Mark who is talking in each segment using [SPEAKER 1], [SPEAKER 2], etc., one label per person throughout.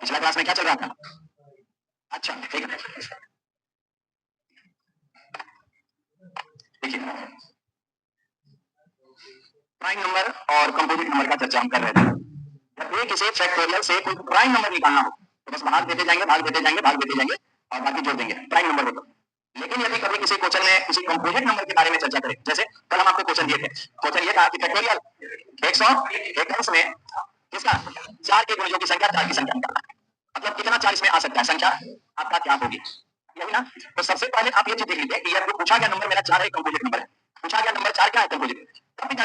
[SPEAKER 1] पिछला क्लास में क्या चल रहा था? अच्छा ठीक है, देखिए प्राइम नंबर और कंपोजिट नंबर का चर्चा हम कर रहे थे। जब एक किसी फैक्टोरियल से कोई प्राइम नंबर निकालना हो तो बस भाग देते जाएंगे, भाग देते जाएंगे, भाग देते जाएंगे और बाकी जोड़ देंगे प्राइम नंबर को। लेकिन यदि कभी किसी क्वेश्चन में किसी कंपोजिट नंबर के बारे में चर्चा करें, जैसे कल हम आपको क्वेश्चन दिए थे, क्वेश्चन ये था कि फैक्टोरियल 121 में किसका 4 के गुणजों की संख्या 4 की संख्या निकालना है, मतलब कितना 4 इसमें आ सकता है, संख्या आपका क्या होगी, यही ना। तो सबसे पहले आप ये चीज देख लीजिए कि यार पूछा गया नंबर मेरा 4 है, कंपोजिट नंबर है, पूछा गया नंबर 4 क्या है, कंपोजिट। तब भी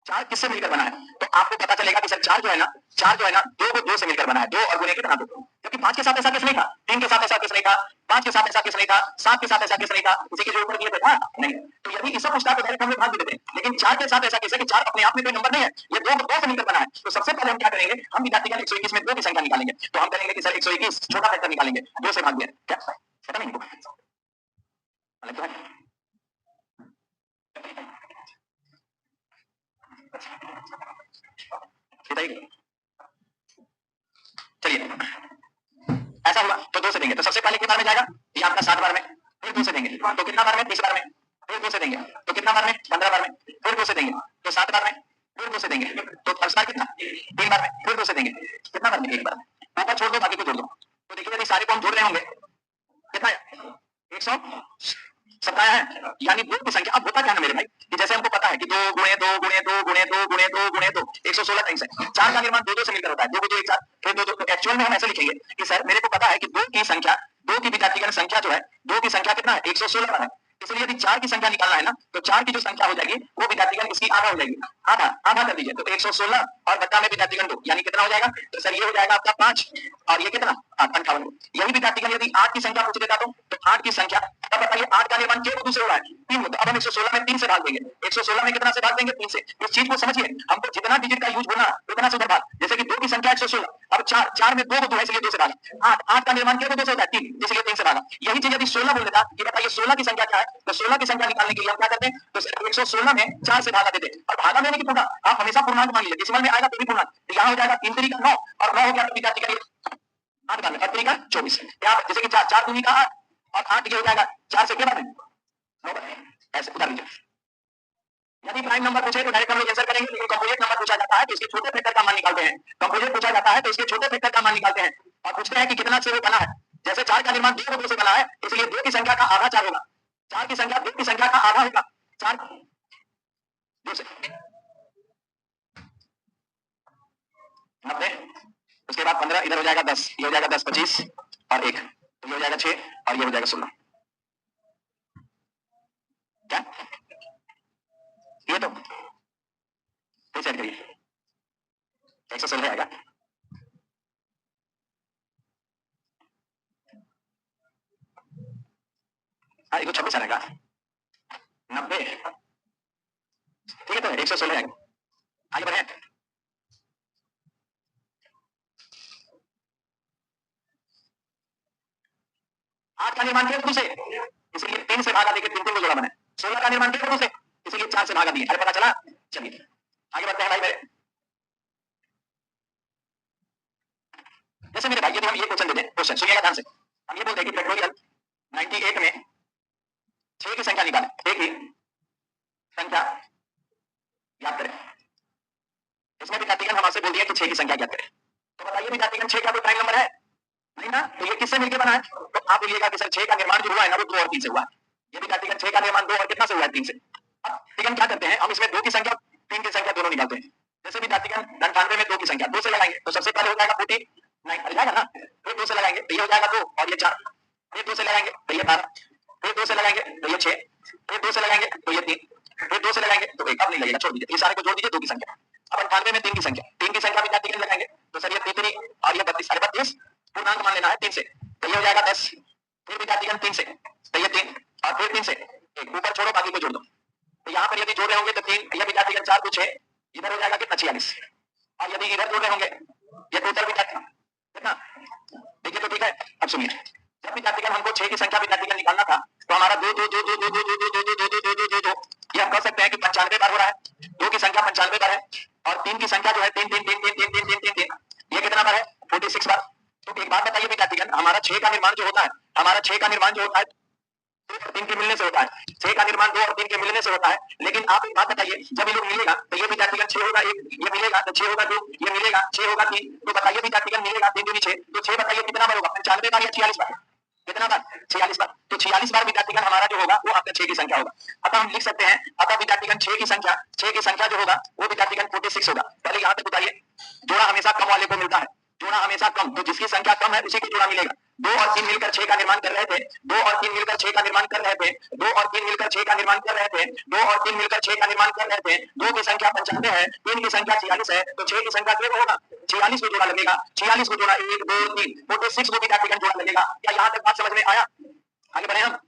[SPEAKER 1] 4 किससे मिलकर बना है, तो आपको पता चलेगा कि सर 4 जो है ना, 4 जो है ना 2 को 2 से मिलकर बना है, 2 और गुणे कितना 2, क्योंकि 5 के साथ ऐसा केस नहीं था, 3 के साथ ऐसा केस नहीं था, 5 के साथ ऐसा केस नहीं था, 7 के साथ ऐसा केस नहीं था, इसी के जो ऊपर दिए थे था नहीं। तो यदि इसे पूछता तो डायरेक्ट हम लोग भाग देते, लेकिन 4 के साथ ऐसा केस है कि 4 अपने आप में कोई नंबर नहीं है, ये 2 को 2 से मिलकर बना है। तो सबसे पहले हम क्या करेंगे, हम विद्यार्थी 121 में 2 की संख्या निकालेंगे, तो हम करेंगे कि सर 121 छोटा फैक्टर निकालेंगे, 2 से भाग दिया, क्या पता नहीं मतलब बताइए। चलिए ऐसा हुआ तो 2 से देंगे, तो सबसे पहले कितने बार में जाएगा, ये आपका 60 बार में, फिर 2 से देंगे तो कितना बार में, 30 बार में, फिर 2 से देंगे तो कितना बार में, 15 बार में, फिर 2 से देंगे तो 7 बार में, फिर 2 से देंगे तो बार कितना 3 बार में, फिर 2 से देंगे कितना बार में, 1 बार में, ऊपर छोड़ दो बाकी को जोड़ दो। तो देखिए यदि सारे को हम जोड़ रहे होंगे कितना है, 117 है, यानी 2 की संख्या। अब होता क्या है मेरे भाई कि जैसे हमको पता है कि 2 गुणे 2 गुणे 2 गुणे 2 गुणे 2 गुणे 2 116 टाइम्स है, 4 का निर्माण 2 2 से मिलकर होता है, 2 को 2 1 4 फिर 2 2। तो एक्चुअल में हम ऐसे लिखेंगे कि सर मेरे को पता है कि 2 की संख्या, 2 की विजातीय संख्या जो है, 2 की संख्या कितना है, 116 है, इसलिए यदि 4 की संख्या निकालना है ना तो 4 की जो संख्या हो जाएगी वो विजातीय इसकी आधा हो जाएगी, आधा आधा कर दीजिए तो 116 और बट्टा में विजातीय 2 यानी कितना हो जाएगा, तो सर ये हो जाएगा आपका 5 और ये कितना 58। यही विजातीय यदि 8 की संख्या पूछ देता तो 8 की संख्या, तब बताइए 8 का निर्माण क्यों दूसरे हो रहा है, 3 तो अब हम 116 में 3 से भाग देंगे, 116 में कितना से भाग देंगे, 3 से। इस चीज को समझिए, हमको जितना डिजिट का यूज होना उतना से उधर भाग, जैसे कि 2 की संख्या 116, अब 4 में 2 को 2 है इसलिए 2 से भागा, 8 का निर्माण क्यों 2 से होता है, 3 इसलिए 3 से भागा। यही चीज यदि 16 बोल देता कि बताइए 16 की संख्या क्या है, तो 16 की संख्या निकालने के लिए हम क्या करते हैं, तो 116 में 4 से भागा देते, और भागा देने की पूर्णा आप हमेशा पूर्णांक मान लीजिए, डेसिमल में आएगा तो भी पूर्णांक, तो यहाँ हो जाएगा 3 तरीका 9 और 9 हो गया तो विद्यार्थी का 8 बार में 8 तरीका 24, क्या जैसे कि 4 दूनी का 8 और 8 ये हो जाएगा 4 से क्या बार में 9 बार, ऐसे उतार लीजिए। यदि प्राइम नंबर पूछे तो डायरेक्ट हम लोग आंसर करेंगे, लेकिन कंपोजिट नंबर पूछा जाता है तो इसके छोटे फैक्टर का मान निकालते हैं, कंपोजिट पूछा जाता है तो इसके छोटे फैक्टर का मान निकालते हैं और पूछते हैं कि कितना से वो बना है। जैसे 4 का निर्माण 2 को 2 से बना है, इसलिए 2 की संख्या का आधा 4 होगा, 4 की संख्या 2 की संख्या का आधा होगा, 4 2 से 90, उसके बाद 15 इधर हो जाएगा 10, ये हो जाएगा 10 25 और 1 तो ये हो जाएगा 6 और ये हो जाएगा 16, क्या ये तो फिर सेट करिए 116 आएगा, हाँ 126 आएगा 90, ठीक है तो 116 आएगा। आगे बढ़े, 8 का निर्माण किया 2 से, इसलिए 3 से भागा देके 3 को जोड़ा बने, 16 का निर्माण किया 2 से, इसलिए 4 से भागा दिए, अरे पता चला। चलिए आगे बढ़ते हैं भाई मेरे, जैसे मेरे भाई यदि हम ये क्वेश्चन दे दें, क्वेश्चन सुनिएगा ध्यान से, हम ये बोलते हैं कि फैक्टोरियल 98 में 6 की संख्या निकालें, 6 की संख्या याद करें, इसमें विद्यार्थीगण हमसे बोल दिया कि 6 की संख्या याद करें, तो बताइए विद्यार्थीगण 6 का कोई प्राइम नंबर है नहीं ना, तो ये किससे मिलकर बना है, तो आप बोलिएगा कि सर 6 का निर्माण जो हुआ है ना वो 2 और 3 से हुआ है, ये विद्यार्थीगण 6 का निर्माण 2 और कितना से हुआ है, 3 से। अब ठीक हम क्या करते हैं, हम इसमें 2 की संख्या 3 की संख्या दोनों निकालते हैं, जैसे विद्यार्थीगण 98 में 2 की संख्या 2 से लगाएंगे तो सबसे पहले हो जाएगा 49 आ जाएगा ना, फिर 2 से लगाएंगे तो ये हो जाएगा 2 और ये 4, फिर 2 से लगाएंगे तो ये 12, फिर 2 से लगाएंगे तो ये 6, फिर 2 से लगाएंगे तो ये 3, फिर 2 से लगाएंगे तो 1, अब नहीं लगेगा छोड़ दीजिए, ये सारे को जोड़ दीजिए 2 की संख्या। अब 98 में 3 की संख्या, 3 की संख्या विद्यार्थीगण लगाएंगे तो सर ये 33 और ये 32 32 पूर्णांक मान लेना है 3 से, तो ये हो जाएगा 10, फिर विद्यार्थीगण 3 से तो ये 3 और फिर 3 से 1, ऊपर छोड़ो बाकी को जोड़ दो, तो यहाँ पर यदि जोड़ रहे होंगे तो 3, ये विद्यार्थीगण 4 को 6, इधर हो जाएगा कितना 46, और यदि इधर जोड़ रहे होंगे ये टोटल विद्यार्थी कितना, देखिए तो ठीक है। अब सुनिए, जब विद्यार्थीगण हमको 6 की संख्या विद्यार्थीगण निकालना था तो हमारा 2 2 2 2 2 2 2 2 2 2 2 2 2 2 ये हम कह सकते हैं कि 95 बार हो रहा है, 2 की संख्या 95 बार है और 3 की संख्या जो है 3 3 3 3 3 3 3 3 3, ये कितना बार है 46 बार, तो एक बात बताइए विद्यार्थीगण, हमारा 6 का निर्माण जो होता है, हमारा 6 का निर्माण जो होता है 2 और 3 के मिलने से होता है। 6 का निर्माण 2 और 3 के मिलने से होता है। लेकिन आप एक बात बताइए, जब ये लोग मिलेगा तो ये विद्यार्थीगण 6 होगा 1, ये मिलेगा तो 6 होगा 2, ये मिलेगा 6 होगा 3। तो बताइए विद्यार्थीगण, मिलेगा 3 दूनी 6, तो 6 बताइए कितना बार होगा? 95 बार या 46 बार? कितना बार? 46 बार। तो 46 बार विद्यार्थीगण हमारा जो होगा वो आपका 6 की संख्या होगा। अतः हम लिख सकते हैं, अतः विद्यार्थीगण 6 की संख्या जो होगा वो विद्यार्थीगण 46 होगा। पहले यहाँ तक बताइए, जोड़ा हमेशा कम वाले को मिलता है, जोड़ा हमेशा कम, तो जिसकी संख्या कम है उसी को जोड़ा मिलेगा। 2 और 3 मिलकर 6 का निर्माण कर रहे थे, 2 और 3 मिलकर 6 का निर्माण कर रहे थे, 2 और 3 मिलकर 6 का निर्माण कर रहे थे, 2 और 3 मिलकर 6 का निर्माण कर रहे थे। 2 की संख्या 95 है, 3 की संख्या 46 है, तो 6 की संख्या क्या होगा? 46 को जोड़ा लगेगा, 46 को जोड़ा 1 2 3 46 को विद्यार्थीगण जोड़ा लगेगा। क्या यहाँ तक बात समझ में आया? आगे बढ़े हम,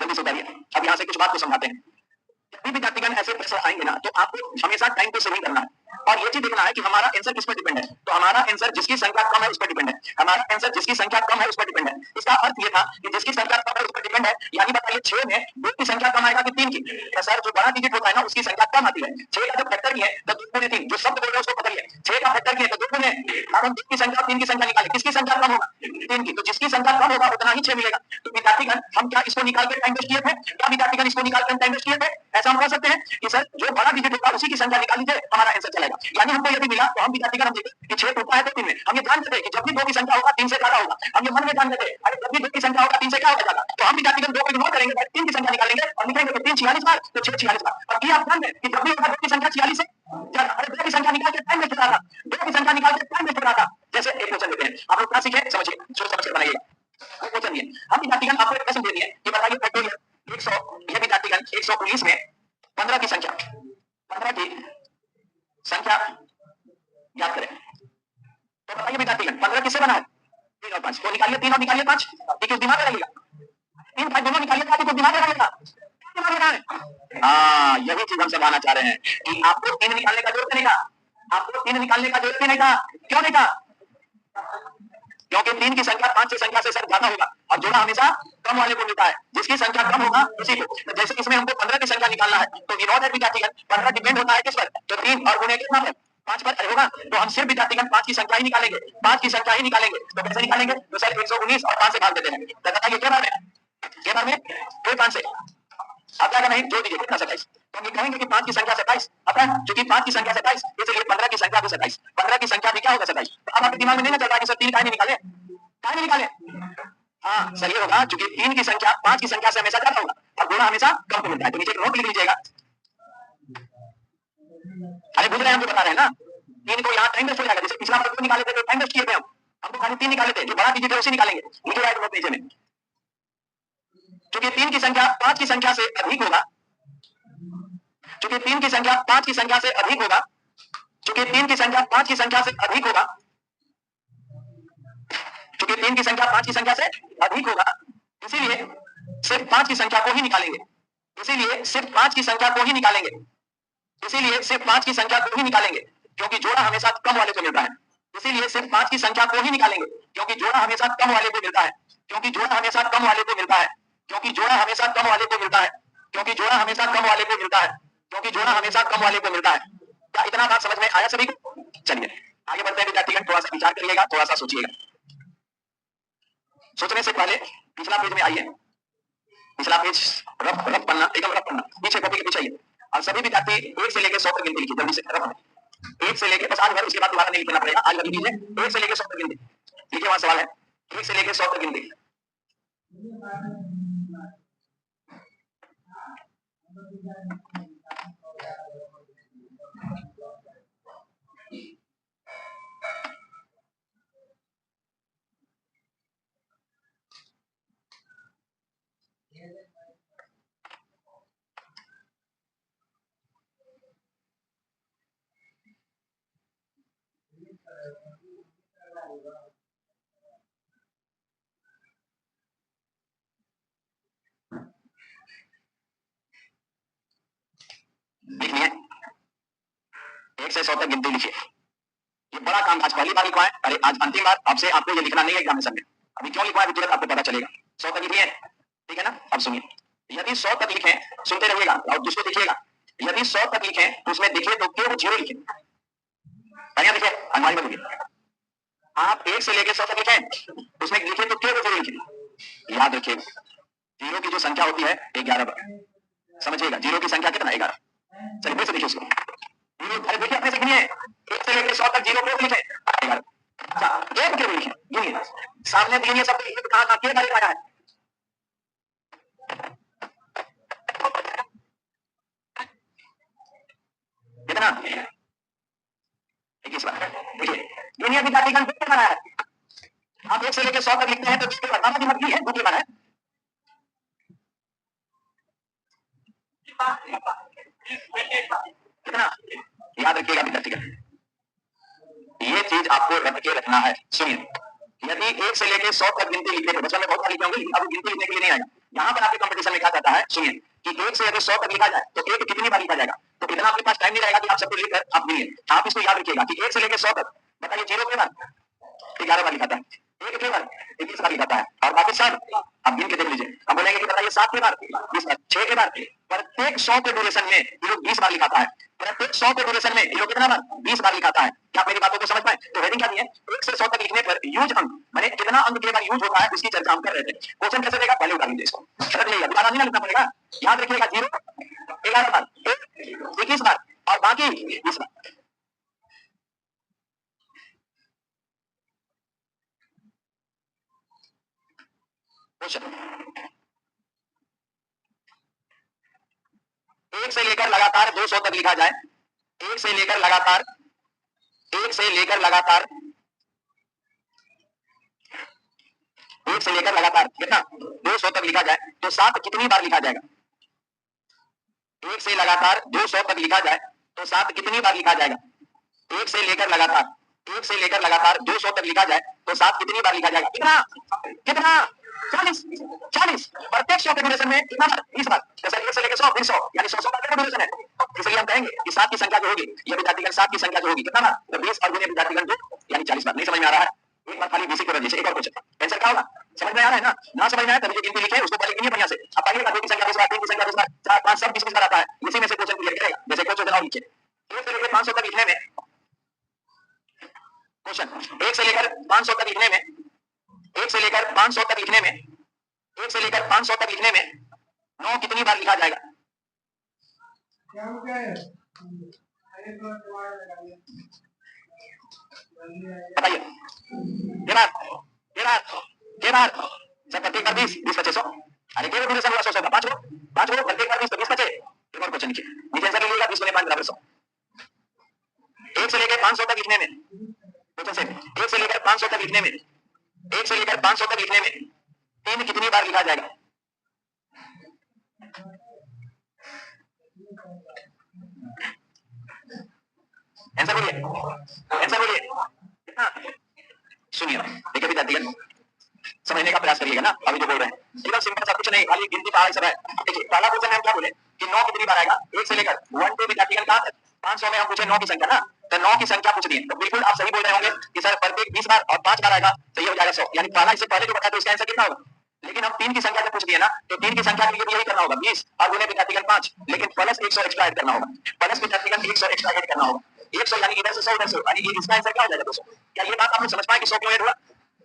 [SPEAKER 1] जल्दी से उतारिए। अब यहाँ से कुछ बात को समझाते हैं। जब भी विद्यार्थीगण ऐसे प्रश्न आएंगे ना, तो आपको हमेशा टाइम को सही करना है और ये चीज देखना है कि हमारा आंसर किस पर डिपेंड है। तो हमारा आंसर जिसकी संख्या कम है उस पर डिपेंड है, हमारा आंसर जिसकी संख्या कम है उस पर डिपेंड है। इसका अर्थ ये था कि जिसकी संख्या कम है उस पर डिपेंड है, यानी बताइए 6 में 2 की संख्या कम आएगा कि 3 की? तो सर जो बड़ा डिजिट होता है ना उसकी संख्या कम आती है। 6 का जब फैक्टर की है तो 2 गुने 3, जो शब्द बोल रहे हैं उसको पकड़िए। 6 का फैक्टर की है तो 2 गुने, अब हम 2 की संख्या 3 की संख्या निकालें, किसकी संख्या कम होगा? 3 की। तो जिसकी संख्या कम होगा उतना ही 6 मिलेगा। तो विद्यार्थीगण हम क्या इसको निकाल के टाइम वेस्ट किए थे? क्या विद्यार्थीगण इसको निकाल के टाइम वेस्ट किए थे? ऐसा हम कह सकते हैं कि सर जो बड़ा डिजिट होगा उसी की संख्या निकाल लीजिए, हमारा आंसर चलेगा। यानी हमको यदि मिला तो हम विद्यार्थीगण हम देखें कि 6 टूटा है तो 3 में, हम ये जानते थे कि जब भी 2 की संख्या होगा 3 से ज्यादा होगा। हम ये मन में जानते थे अरे जब भी 2 की संख्या होगा 3 से क्या होगा ज्यादा, तो हम विद्यार्थीगण 2 को इग्नोर करेंगे, 3 की संख्या निकालेंगे और लिखेंगे कि 3 46 बार तो 6 46 बार। अब ये आप ध्यान दें कि जब भी होगा 2 की संख्या 46 से ज्यादा, अरे 2 की संख्या निकाल के टाइम वेस्ट कर रहा था, 2 की संख्या निकाल के टाइम वेस्ट कर रहा था। जैसे एक क्वेश्चन देते हैं, आप लोग क्या सीखे समझिए, सोच समझ कर बनाइएगा। वो क्वेश्चन दिए, हम विद्यार्थीगण आपको एक प्रश्न दे दिए कि बताइए फैक्टोरियल 100, ये विद्यार्थीगण 119 में 15 की संख्या, 15 की संख्या याद करें। तो बताइए विद्यार्थीगण 15 किससे बना है? 3 और 5, तो निकालिए 3 और निकालिए 5, ठीक है दिमाग में रहिएगा। 3 5 दोनों निकालिए, ताकि कुछ दिमाग में रहिएगा। दिमाग में रहे, हाँ यही चीज हम समझाना चाह रहे हैं कि आपको 3 निकालने का जरूरत नहीं था, आपको 3 निकालने का जरूरत नहीं था। क्यों नहीं था? क्योंकि 3 की संख्या 5 की संख्या से सर ज्यादा होगा और जोड़ा हमेशा कम वाले को मिलता है, जिसकी संख्या कम होगा उसी को। तो जैसे इसमें हमको 15 की संख्या निकालना है तो विनोद है विद्यार्थीगण 15 डिपेंड होता है किस पर? तो 3 और गुणे कितना है? 5 पर होगा। तो हम सिर्फ विद्यार्थीगण 5 की संख्या ही निकालेंगे, 5 की संख्या ही निकालेंगे। तो कैसे निकालेंगे? तो सर 119 और 5 से भाग देते हैं। तो बताइए क्या बार में? क्या बार में? फिर 5 से अब क्या नहीं जोड़ दीजिए, कितना 27। तो हम ये कहेंगे कि 5 की संख्या 27, अतः चूंकि 5 की संख्या 27 इसलिए 15 की संख्या भी 27, 15 की संख्या भी क्या होगा 27। तो अब आपके दिमाग में नहीं ना चल रहा कि सर 3 काहे नहीं निकाले, काहे नहीं निकाले? हाँ सर ये होगा चूंकि 3 की संख्या 5 की संख्या से हमेशा ज्यादा होगा और गुणा हमेशा कम को मिलता है। तो नीचे एक नोट लिख लीजिएगा। अरे बुझ रहे हैं, हम तो बता रहे हैं ना, 3 को यहाँ टाइम वेस्ट हो जाएगा। जैसे पिछला वर्ग को निकाले थे तो टाइम वेस्ट किए थे, हम तो खाली 3 निकाले थे, जो बड़ा डिजिट है उसे निकालेंगे। नीचे राइट नोट नीचे में, चूंकि 3 की संख्या 5 की संख्या से अधिक होगा, चूंकि 3 की संख्या 5 की संख्या से अधिक होगा, चूंकि 3 की संख्या 5 की संख्या से अधिक होगा, चूंकि 3 की संख्या 5 की संख्या से अधिक होगा, इसीलिए सिर्फ 5 की संख्या को ही निकालेंगे, इसीलिए सिर्फ 5 की संख्या को ही निकालेंगे, इसीलिए सिर्फ 5 की संख्या को ही निकालेंगे क्योंकि जोड़ा हमेशा कम वाले को मिलता है। इसीलिए सिर्फ 5 की संख्या को ही निकालेंगे क्योंकि जोड़ा हमेशा कम वाले को मिलता है, क्योंकि जोड़ा हमेशा कम वाले को मिलता है, क्योंकि जोड़ा हमेशा कम वाले को मिलता है, क्योंकि जोड़ा हमेशा कम वाले को मिलता है, क्योंकि जोड़ा हमेशा कम वाले को मिलता है। क्या इतना बात समझ में आया सभी को? चलिए आगे बढ़ते हैं विद्यार्थीगण, थोड़ा सा विचार करिएगा, थोड़ा सा सोचिएगा। सोचने से पहले पिछला पेज में आइए, पिछला पेज रफ पन्ना, एकदम रफ पन्ना, पीछे कॉपी के पीछे आइए और सभी विद्यार्थी 1 से लेकर 100 तक गिनती लिखिए जल्दी से। रफ 1 से लेकर बस आज भर, उसके बाद दोबारा नहीं लिखना पड़ेगा, आज लगी कीजिए। 1 से लेकर 100 तक गिनती लिखिए, वहां सवाल है 1 से लेकर 100 तक गिनती। लिखिए 1 से 100 तक गिनती लिखिए। ये बड़ा काम आज पहली बार लिखवाएं, अरे आज अंतिम बार, अब से आपको ये लिखना नहीं है एग्जामिनेशन में। अभी क्यों लिखवाएं तुरंत आपको पता चलेगा। 100 तक लिखिए, ठीक है ना? अब सुनिए, यदि 100 तक लिखें, सुनते रहिएगा और दूसरों लिखिएगा। यदि 100 तक लिखें तो उसमें देखिए तो क्यों 0 लिखें, बढ़िया देखिए, अलमारी में लिखिए। आप 1 से लेके 100 तक लिखें, उसमें लिखे तो केवल 0 लिखे। याद रखिए, जीरो की जो संख्या होती है 11 बार, समझिएगा। जीरो की संख्या कितना? 11। चलिए फिर से देखिए उसको, जीरो, अरे देखिए अपने से गिनिए, 1 से लेके 100 तक जीरो केवल लिखे 11। अच्छा, एक केवल लिखे, गिनिए सामने गिनिए सब, कहाँ कहाँ कितने बार आया है? कितना? 21 बार। देखिए गिनिए विद्यार्थीगण, कितने बार आया है? आप 1 से लेके 100 तक लिखते हैं तो कितने बार? बाबा जी मत है, दूसरी बार है। कितना? याद रखिएगा विद्यार्थीगण, ये चीज आपको रट के रखना है। सुनिए, यदि 1 से लेके 100 तक गिनती लिखने को, बचपन में बहुत बार लिखे होंगे, अब गिनती लिखने के लिए नहीं आएगा। यहाँ पर आपके कंपटीशन में कहा जाता है, सुनिए, कि 1 से यदि 100 तक लिखा जाए तो एक कितनी बार लिखा जाएगा? तो इतना आपके पास टाइम नहीं रहेगा कि आप सबको लिखकर आप गिनिए। आप इसको याद रखिएगा कि 1 से लेके 100 तक, बताइए, 0 के बाद 11 बार लिखाता है, 1 के बाद 21 बार लिखाता है, और बाकी सब आप गिन के देख लीजिए। हम बोलेंगे कि बताइए 7 के बाद 20 बार, 6 के बाद, प्रत्येक 100 के ड्यूरेशन में ये लोग 20 बार लिखाता है। प्रत्येक 100 के ड्यूरेशन में ये लोग कितना बार? 20 बार लिखाता है। क्या मेरी बातों को समझ पाए? तो हेडिंग क्या दी है? 1 से 100 तक लिखने पर यूज अंक, माने कितना अंक के बाद यूज होता है, उसकी चर्चा हम कर रहे थे। क्वेश्चन कैसे देगा? पहले उठा लीजिए इसको, समझ लीजिए, दोबारा नहीं लिखना पड़ेगा। याद रखिएगा, 0 11 बार, 21 बार, और बाकी 20 बार। क्वेश्चन 1 से लेकर लगातार 200 तक लिखा जाए, 1 से लेकर लगातार, 1 से लेकर लगातार, 1 से लेकर लगातार कितना? 200 तक लिखा जाए तो 7 कितनी बार लिखा जाएगा? 1 से लगातार 200 तक लिखा जाए तो 7 कितनी बार लिखा जाएगा? 1 से लेकर लगातार, 1 से लेकर लगातार 200 तक लिखा जाए तो 7 कितनी बार लिखा जाएगा? कितना? कितना? 40। 40 प्रत्येक 100 के ड्यूरेशन में कितना? 20 बार। जैसे 1 से लेकर 100 फिर 100, यानी 100 बार का ड्यूरेशन है। इसलिए हम कहेंगे कि 7 की संख्या जो होगी, ये विद्यार्थीगण 7 की संख्या जो होगी कितना बार? तो 20 और गुने विद्यार्थीगण 2, यानी 40 बार। नहीं समझ में आ रहा है? एक बार खाली बेसिक कर दीजिए। एक और क्वेश्चन, आंसर क्या होगा? समझ में आ रहा है ना? ना समझ में आया तभी जो गिनती लिखे उसको पहले गिनिए बढ़िया से। अब पहले का 2 की संख्या 20 बार, 3 की संख्या 20 बार, 4 5 सब 20 बार आता है, इसी में से क्वेश्चन क्लियर करेगा। जैसे क्वेश्चन जनाब नीचे 1 से लेकर 500 तक लिखने में, क्वेश्चन 1 से लेकर 500 तक लिखने में, 1 से लेकर 500 तक लिखने में, 1 से लेकर 500 तक लिखने में 9 कितनी बार लिखा जाएगा? बताइए। के बार, के बार, के बार, सब प्रत्येक बार 20, 20 25 100। अरे केवल ड्यूरेशन हुआ 100 100 का, 5 को 5 को प्रत्येक बार 20 तो 20 बचे। एक और क्वेश्चन नीचे, नीचे आंसर लिखिएगा 20 गुने 5 बराबर 100। 1 से लेकर 500 तक लिखने में, क्वेश्चन से 1 से लेकर 500 तक लिखने में, 1 से लेकर 500 तक लिखने में 3 कितनी बार लिखा जाएगा? आंसर बोलिए, आंसर बोलिए कितना? सुनिए, देखिए विद्यार्थीगण, समझने का प्रयास करिएगा ना अभी जो बोल रहे हैं, एकदम सिंपल सा, कुछ नहीं, खाली गिनती पहाड़ सब है। देखिए पहला क्वेश्चन हम क्या बोले कि 9 कितनी बार आएगा? 1 से लेकर 1 टू विद्यार्थीगण कहां तक? 500 में हम पूछे 9 की संख्या ना, तो 9 की संख्या पूछ दिए, तो बिल्कुल आप सही बोल रहे होंगे कि सर प्रत्येक 20 बार और 5 बार आएगा तो ये हो जाएगा 100, यानी पहला इससे पहले जो बताया तो इसका आंसर कितना होगा? लेकिन हम 3 की संख्या से पूछ दिए ना, तो 3 की संख्या के लिए यही करना होगा 20 और गुने विद्यार्थीगण 5, लेकिन प्लस 100 एक्स्ट्रा ऐड करना होगा, प्लस विद्यार्थीगण 100 एक्स्ट्रा ऐड करना होगा। 100 यानी इधर से 100 उधर से, यानी ये इसका आंसर क्या हो जाएगा 200। क्या ये बात आपने समझ पाए कि 100 क्यों ऐड हुआ?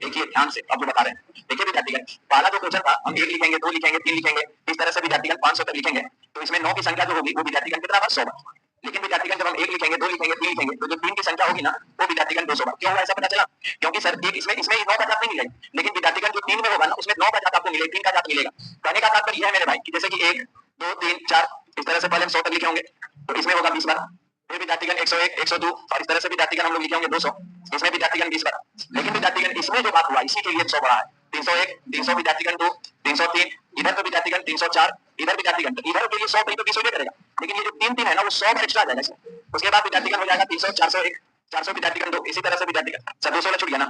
[SPEAKER 1] देखिए ध्यान से, अब जो बता रहे हैं, देखिए विद्यार्थीगण, पहला जो क्वेश्चन था हम 1 लिखेंगे, 2 लिखेंगे, 3 लिखेंगे, इस तरह से विद्यार्थीगण 500 तक लिखेंगे, तो इसमें 9 की संख्या जो होगी वो विद्यार्थीगण कितना बार? 100 बार। लेकिन विद्यार्थीगण जब हम 1 लिखेंगे, 2 लिखेंगे, 3 लिखेंगे, तो जो 3 की संख्या होगी ना वो विद्यार्थीगण 200 बार। क्यों हुआ ऐसा पता चला? क्योंकि सर एक इसमें 9 का जात नहीं मिलेगा, लेकिन विद्यार्थीगण जो 3 में होगा ना उसमें 9 का जात आपको मिलेगा, 3 का जात मिलेगा। कहने का तात्पर्य यह है मेरे भाई कि जैसे कि 1 2 3 4 इस तरह से पहले हम 100 तक लिखे होंगे, तो इसमें होगा 20 बार, फिर विद्यार्थीगण 101 102 और इस तरह से विद्यार्थीगण हम लोग लिखे होंगे 200, इसमें विद्यार्थीगण 20 बार। लेकिन विद्यार्थीगण इसमें जो बात हुआ इसी के लिए 100 बढ़ा है, 301 300 विद्यार्थीगण 2 303, इधर तो विद्यार्थीगण 304, इधर विद्यार्थीगण, तो इधर के लिए 100 तो 20 हो करेगा, लेकिन ये जो 3 है ना वो 100 बार एक्स्ट्रा आ जाएगा इसमें। उसके बाद विद्यार्थीगण हो जाएगा 300 401 400 विद्यार्थीगण 2, इसी तरह से विद्यार्थीगण सर 200 छूट गया ना,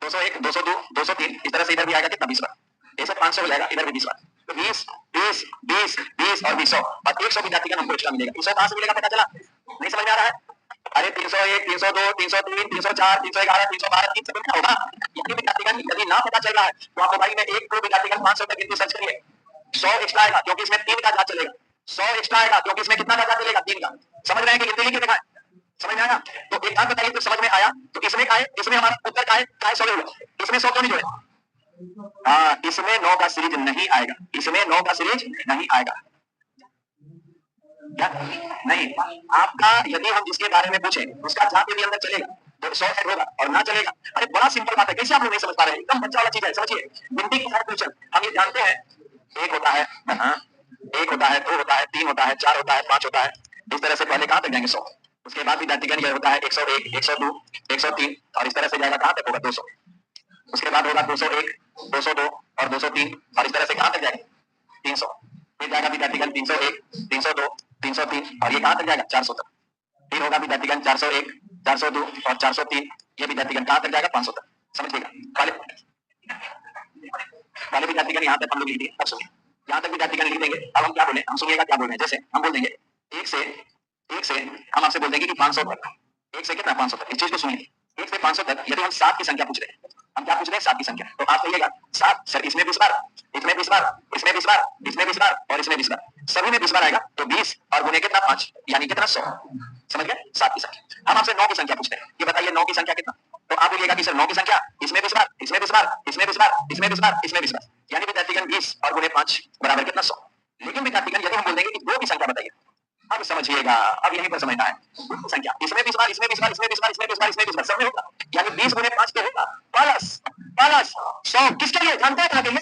[SPEAKER 1] 201 202 203, इस तरह से इधर भी आएगा कितना? 20 बार, ये सब 500 हो जाएगा, इधर भी 20 बार, तो 20 20 20 20 और 200 और 100 विद्यार्थीगण हमको एक्स्ट्रा मिलेगा। 100 कहां से मिलेगा पता चला? नहीं समझ में आ रहा है? अरे 301 302 303 304 311 312 3 सब क्या होगा? यानी विद्यार्थीगण यदि ना पता चल रहा है तो आप मोबाइल में एक तो विद्यार्थीगण 500 तक गिनती सर्च करिए, 100 एक्स्ट्रा आएगा क्योंकि इसमें 3 का जांच चलेगा, 100 एक्स्ट्रा आएगा क्योंकि इसमें कितना का जांच चलेगा? 3 का। समझ रहे हैं कि गिनती लिखी दिखाएं? समझ में आया? तो एक बात बताइए, तो समझ में आया तो इसमें का है, इसमें हमारा उत्तर का है 100 होगा, इसमें 100 क्यों नहीं जोड़े? हाँ, इसमें 9 का सीरीज नहीं आएगा, इसमें 9 का सीरीज नहीं आएगा। क्या नहीं? आपका यदि हम जिसके बारे में पूछें उसका जहां पे भी अंदर चलेगा तो 100 ऐड होगा और ना चलेगा। अरे बड़ा सिंपल बात है, कैसे आप लोग नहीं समझ पा रहे हैं? एकदम बच्चा वाला चीज है, समझिए। गिनती के साथ क्वेश्चन हम ये जानते हैं, एक होता है, हाँ, एक होता है, 2 होता है, 3 होता है, 4 होता है, 5 होता है। इस तरह से पहले कहां तक जाएंगे? 100। उसके बाद विद्यार्थीगण ये होता है 101, 102, 103 और इस तरह से जाएगा कहां तक होगा? 200। उसके बाद होगा 201, 202 और 203 और इस तरह से कहां तक जाएगा? 300। फिर जाएगा विद्यार्थीगण 301, 302, 303 और ये कहां तक जाएगा? 400 तक। फिर होगा विद्यार्थीगण 401, 402 और 403, ये विद्यार्थीगण कहां तक जाएगा? 500 तक। समझिएगा। पहले विद्यार्थीगण यहाँ तक हम लोग लिख दिए, अब सुनिए, यहाँ तक विद्यार्थीगण लिख देंगे। अब हम क्या बोले? हम सुनिएगा क्या बोल रहे हैं। जैसे हम बोल देंगे एक से हम आपसे बोल देंगे कि 500 तक, एक से कितना? 500 तक। इस चीज को सुनिए, 1 से 500 तक यदि हम 7 की संख्या पूछ रहे हैं, हम क्या पूछ रहे हैं? 7 की संख्या। तो आप कहिएगा 7 सर, इसमें 20 बार, इसमें 20 बार, इसमें 20 बार, इसमें 20 बार और इसमें 20 बार, सभी में 20 बार आएगा। तो 20 और गुने कितना? 5, यानी कितना? 100। समझ गए? 7 की संख्या। हम आपसे 9 की संख्या पूछते हैं, ये बताइए 9 की संख्या कितना? तो आप बोलिएगा कि सर 9 की संख्या इसमें 20 बार, इसमें 20 बार, इसमें 20 बार, इसमें 20 बार, इसमें 20 बार, यानी विद्यार्थीगण 20 और गुने 5 बराबर कितना? 100। लेकिन विद्यार्थीगण यदि हम बोल देंगे कि 2 की संख्या बताइए, अब समझिएगा, अब यहीं पर समझना है। संख्या इसमें 20 बार, इसमें 20 बार, इसमें 20 बार, इसमें 20 बार, इसमें 20 बार, सब में होगा, यानी 20 गुने 5 के होगा प्लस 100। किसके लिए जानते हैं? क्या कहिए?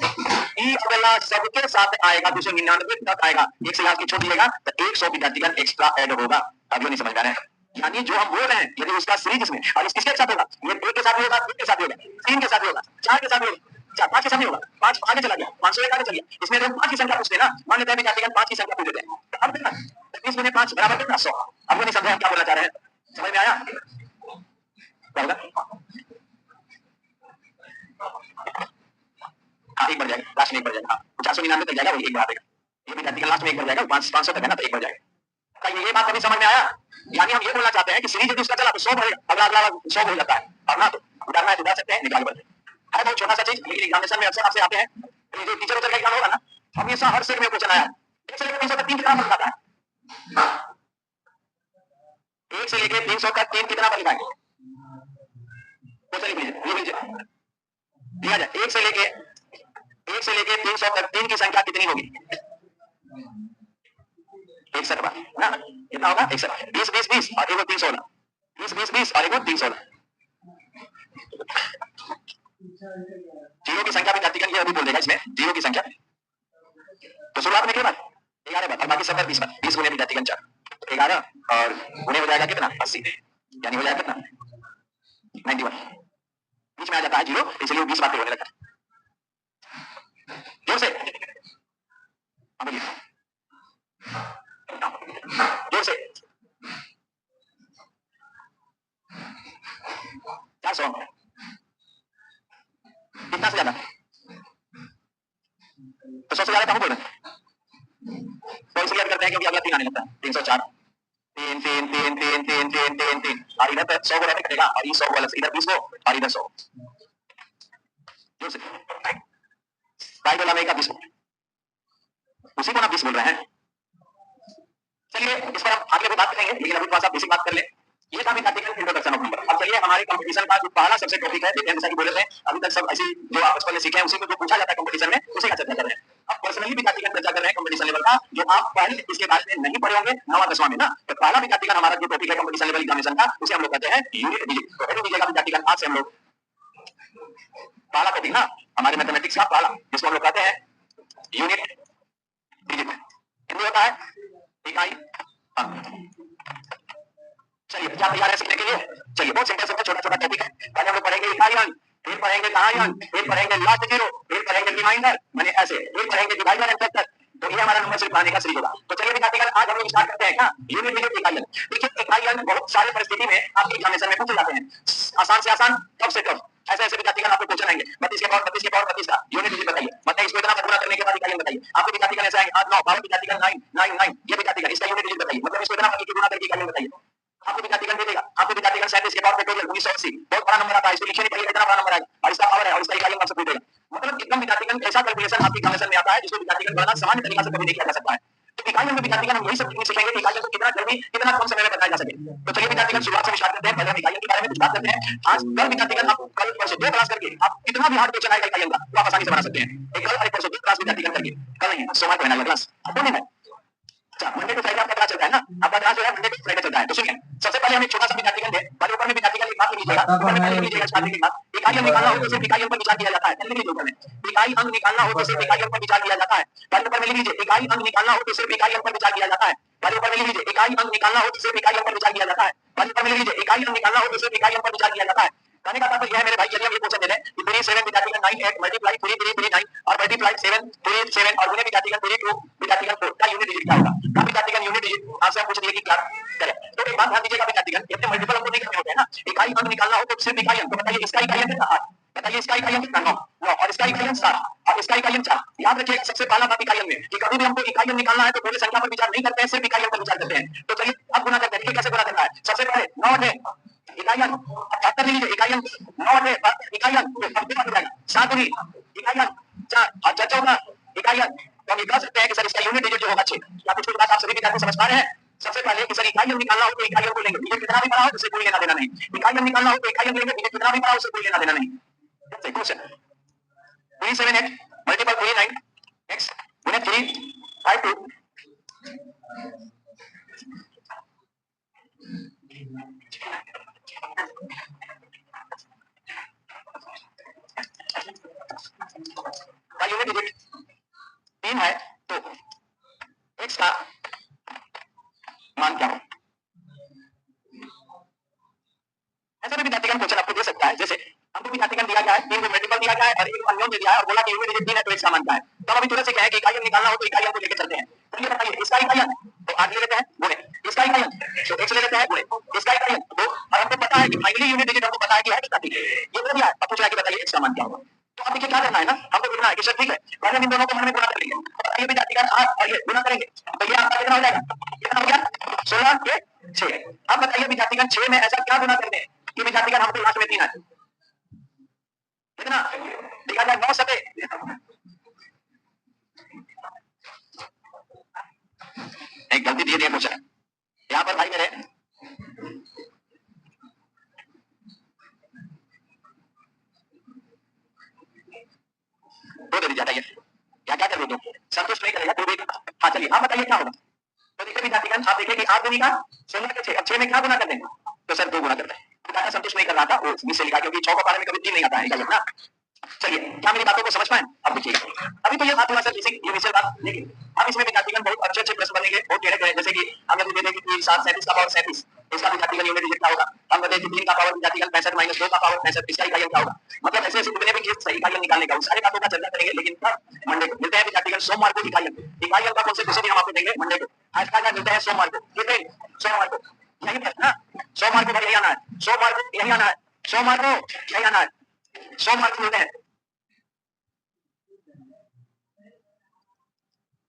[SPEAKER 1] ई अगला सबके साथ आएगा, 299 तक आएगा। एक से लास्ट की छोड़ दिएगा तो 100 विद्यार्थीगण एक्स्ट्रा ऐड होगा। अब नहीं समझ पा रहे हैं? यानी जो हम बोल रहे हैं यदि उसका सीरीज इसमें और इस किसके साथ होगा? ये 1 के साथ भी होगा, 2 के साथ भी होगा, 3 के साथ भी होगा, 4 के साथ भी होगा, 5 के साथ भी होगा, 5 आगे चला गया, 501 आगे चल गया। इसमें हम 5 की संख्या पूछते हैं ना, मान लेते हैं विद्यार्थीगण 5 की संख्या पूछ लेते हैं, तो अब कितना? 20 गुने 5 बराबर कितना? 100। अब वो नहीं समझे हम क्या बोलना चाह रहे हैं? समझ में आया? क्या होगा? हाँ, एक बढ़ जाएगा, लास्ट में एक बढ़ जाएगा। हाँ, 499 तक जाएगा, वही एक बढ़ा देगा। ये विद्यार्थीगण लास्ट में एक बढ़ जाएगा, 500 तक है ना, तो एक बढ़ जाएगा। क्या ये बात अभी समझ में आया? यानी हम ये बोलना चाहते हैं कि सीरीज यदि उसका चला तो 100 बढ़ेगा, अगला अगला 100 हो जाता है, और ना तो उदाहरण है तो उदाहर सकते हैं, निकाल बढ़ते है। बहुत छोटा सा चीज, लेकिन एग्जामिनेशन में अक्सर आपसे आते हैं। जो टीचर उतर का एग्जाम होगा ना, हमेशा हर सेट में क्वेश्चन आया है, 1 से लेकर 300 तक 3 कितना बन जाता है? 1 से लेकर 300 तक 3 कितना बन जाएगा? क्वेश्चन लिख लीजिए, ये लीजिए, दिया जाए 1 से लेके 300 तक 3 की संख्या कितनी होगी? 61 बार ना, कितना होगा? 61। 20 20 20 और एगो 316, 20 20 20 और एगो 316। जीरो की संख्या विद्यार्थीगण ये अभी बोल देगा इसमें, जीरो की संख्या। तो शुरुआत में कितना? 11 बार और बाकी सब 20 बार। 20 गुने विद्यार्थीगण 4, 11 और गुने हो जाएगा कितना? 80, यानी हो जाएगा कितना? 91। बीच में आ जाता है जीरो, इसलिए 20 बार होने लगता है। जोर से जोर से 400 कितना से ज्यादा? तो 100 से ज्यादा कहाँ बोल रहे हैं? तो इसलिए करते हैं क्योंकि अगला 3 आने लगता है। 304 3 3 3 3 3 3 3 3 और इधर 100 को रहने कटेगा और ये 100 वाला इधर 20 को और इधर 100। जोर से राइट वाला में का 20 उसी को ना 20 बोल रहे हैं। चलिए इस पर हम आगे भी बात करेंगे, लेकिन अभी थोड़ा सा बेसिक बात कर ले। ये था विद्यार्थीगण इंट्रोडक्शन ऑफ नंबर। अब चलिए हमारे कंपटीशन का जो पहला सबसे टॉपिक है, जैसा कि बोले थे अभी तक सब ऐसी जो आप पहले सीखे हैं उसी को जो पूछा जाता है कंपटीशन में, उसी का चर्चा कर रहे हैं। अब पर्सनली विद्यार्थीगण चर्चा कर रहे हैं कंपटीशन लेवल का, जो आप पहले इसके बारे में नहीं पढ़े होंगे 9वां 10वां में ना। तो पहला विद्यार्थीगण हमारा जो टॉपिक है कंपटीशन लेवल एग्जामिनेशन का, उसे हम लोग कहते हैं यूनिट डिजिट। तो हेडिंग दीजिएगा विद्यार्थीगण, आज से हम लोग पहला टॉपिक ना हमारे मैथमेटिक्स का पहला, जिसको हम लोग कहते हैं यूनिट डिजिट। हिंदी होता है इकाई अंक। चलिए क्या तैयार है सीखने के लिए? चलिए बहुत सिंपल सिंपल छोटा छोटा टॉपिक है। पहले हम लोग पढ़ेंगे इकाई अंक, फिर पढ़ेंगे दहाई अंक, फिर पढ़ेंगे लास्ट जीरो, फिर पढ़ेंगे रिमाइंडर, माने ऐसे, फिर पढ़ेंगे डिवाइडर एंड फैक्टर। तो ये हमारा नंबर सिर्फ पाने का सीरीज होगा। तो चलिए विद्यार्थीगण आज हम लोग स्टार्ट करते हैं क्या यूनिट डिजिट इकाई अंक। देखिए इकाई अंक बहुत सारे परिस्थिति में आपके एग्जामिनेशन में पूछे जाते हैं, आसान से आसान, टफ से टफ, ऐसे ऐसे विद्यार्थीगण आपको क्वेश्चन आएंगे 32 के पावर 32 के पावर 32 का यूनिट डिजिट बताइए, मतलब इसको इतना गुणा करने के बाद इकाई अंक बताइए। आपके विद्यार्थीगण ऐसे आएंगे 8 9 12 विद्यार्थीगण 9 9 9 ये विद्यार्थीगण इसका यूनिट डिजिट बताइए, मतलब इसको इतना गुणा करके इकाई अंक बताइए। आपको विद्यार्थीगण दे देगा, आपको विद्यार्थीगण 37 के पावर फैक्टोरियल 1980 बहुत बड़ा नंबर आता है, इसको लिखने नहीं पड़ेगा, इतना बड़ा नंबर आएगा और इसका पावर है और इसका इकाई अंक आपसे पूछ देगा। मतलब एकदम विद्यार्थीगण ऐसा कैलकुलेशन आपके एग्जामिनेशन में आता है जिसको विद्यार्थीगण गणना सामान्य तरीके से कभी नहीं किया जा सकता है। तो इकाइयों में विद्यार्थीगण हम यही सब सीखेंगे कि इकाइयों को कितना जल्दी कितना कम समय में बताया जा सके। तो चलिए विद्यार्थीगण शुरुआत से स्टार्ट करते हैं। पहले हम इकाइयों के बारे में कुछ बात करते हैं। आज कल विद्यार्थीगण आप कल परसों 2 क्लास करके आप कितना भी हार्ड क्वेश्चन आएगा इकाइयों का वो आप आसानी से बना सकते हैं। एक कल और एक परसों 2 क्लास विद्यार्थीगण करके, कल नहीं सोमवार को है क्लास, कौन है? अच्छा, मंडे टू फ्राइडे आपका क्लास चलता है ना, आपका क्लास जो है मंडे टू फ्राइडे चलता है। तो सुनिए, सबसे पहले हम एक छोटा सा विद्यार्थीगण है, वाले ऊपर में विद्यार्थीगण एक बात लीजिएगा, ऊपर में पहले लीजिएगा स्टार्टिंग के बाद इकाई निकालना हो तो सिर्फ इकाइयों पर विचार किया जाता है। पहले लीजिए ऊपर में इकाई अंक निकालना हो तो सिर्फ इकाइयों पर विचार किया जाता है। वाले ऊपर में लीजिए इकाई अंक निकालना हो तो सिर्फ इकाइयों पर विचार किया जाता है। वाले ऊपर में लीजिए इकाई अंक निकालना हो तो सिर्फ इकाइयों पर विचार किया जाता है। वाले ऊपर में लीजिए इकाई अंक निकालना हो तो सिर्फ इकाइयों पर विचार किया जाता है। कहने का तात्पर्य है मेरे भाई, चलिए हम ये क्वेश्चन दे दें कि 3 7 विद्यार्थीगण 9 8 मल्टीप्लाई 3 3 3 9 और मल्टीप्लाई 7 3 7 और गुणे विद्यार्थीगण 3 2 विद्यार्थीगण 4 का यूनिट डिजिट क्या होगा? का विद्यार्थीगण यूनिट डिजिट आपसे हम पूछ दिए कि क्या करें। तो एक बात ध्यान दीजिएगा विद्यार्थीगण, ये अपने मल्टीपल अंकों नहीं करने होते हैं ना। इकाई अंक निकालना हो तो सिर्फ इकाई अंक, तो बताइए इसका इकाई अंक कितना? 8। बताइए इसका इकाई अंक कितना? 9 और इसका इकाई अंक 7 और इसका इकाई अंक 4। याद रखिएगा सबसे पहला बात इकाई अंक में कि कभी भी हमको इकाई अंक निकालना है तो पूरी संख्या पर विचार नहीं करते हैं, सिर्फ इकाई अंक पर विचार करते हैं। तो चलिए अब गुना करते हैं। देखिए कैसे गुना करना है। सबसे पहले 9 है इकाई अंक, 78 ले लीजिए इकाई अंक, 9 है इकाई अंक, अब गुना हो जाएगा 7 दूनी इकाई अंक 4 और 4 चौका इकाई अंक। तो हम ये कह सकते हैं कि सर इसका यूनिट डिजिट जो होगा 6। क्या कुछ बात आप सभी विद्यार्थी समझ पा रहे हैं? सबसे पहले कि सर इकाई अंक निकालना हो तो इकाई अंक को लेंगे, डिजिट कितना भी बड़ा हो उससे कोई लेना देना नहीं। इकाई अंक निकालना हो तो इकाई अंक लेंगे, डिजिट कितना भी बड़ा हो उससे कोई लेना देना नहीं। सही क्वेश्चन। 3 7 8 मल्टीपल 3 9 x गुणे 3 5 2 का यूनिट डिजिट 3 है तो x का मान क्या हो? ऐसा भी विद्यार्थीगण क्वेश्चन आपको दे सकता है। जैसे हमको विद्यार्थीगण दिया गया है 3 को मल्टीपल दिया गया है और एक अननोन दे दिया है और बोला कि यूनिट डिजिट 3 है तो x का मान क्या है। तो हम अभी तुरंत से क्या है कि इकाई अंक निकालना हो तो इकाई अंक को लेकर चलते हैं। तो ये बताइए इसका इकाई अंक तो 8 ले लेते हैं गुणे इसका इकाई अंक तो x ले लेते हैं गुणे इसका इकाई अंक 2 और हमको पता है कि फाइनली यूनिट डिजिट हमको पता है कि है कितना 3। ये बोल दिया अब पूछ रहा है कि बताइए x का मान क्या होगा। तो अब देखिए क्या करना है ना, हमको ढूंढना है कि सर ठीक है पहले इन दोनों को मन में गुणा कर लेंगे। बताइए विद्यार्थीगण 8 और ये गुणा करेंगे तो ये आपका कितना हो जाएगा? कितना हो गया? 16 के 6। अब बताइए विद्यार्थीगण 6 में ऐसा क्या गुणा करते हैं कि विद्यार्थीगण हमको लास्ट में 3 आए। कितना लिखा जाए? 9 सते एक गलती दिए दिया क्वेश्चन यहाँ पर भाई मेरे दो दे दीजिए जाइए क्या क्या कर दो संतुष्ट नहीं करेगा तो भी। हाँ चलिए आप बताइए क्या होगा। तो देखिए विद्यार्थीगण आप देखिए कि 8 दूनी का 16 के 6 अब 6 में क्या गुना कर देंगे? तो सर 2 गुना करते हैं। तो संतुष्ट नहीं कर रहा था वो इससे लिखा क्योंकि 6 को पाने में कभी 3 नहीं आता है ना। चलिए क्या मेरी बातों को समझ पाए? अब देखिए अभी तो ये बात हुआ सर बेसिक इनिशियल बात, लेकिन अब इसमें विद्यार्थीगण बहुत अच्छे अच्छे प्रश्न बनेंगे बहुत टेढ़े टेढ़े। जैसे कि हम यदि देखें कि 7 37 का पावर 37 इसका विद्यार्थीगण यूनिट डिजिट क्या होगा। हम बताएं कि 3 का पावर विद्यार्थीगण 65 माइनस 2 का पावर 65 इसका इकाई क्या होगा। मतलब ऐसे ऐसे जितने भी केस सही इकाई निकालने का उन सारी बातों का चर्चा करेंगे। लेकिन मंडे को मिलते हैं विद्यार्थीगण सोमवार को इकाई का कौन से दूसरे दिन हम आपको देंगे मंडे को। आज का मिलता है सोमवार को, ठीक है सोमवार को यही है ना, सोमवार को यही आना है, सोमवार को यही आना है, सोमवार को यही आना है, सोमवार को मिलते हैं।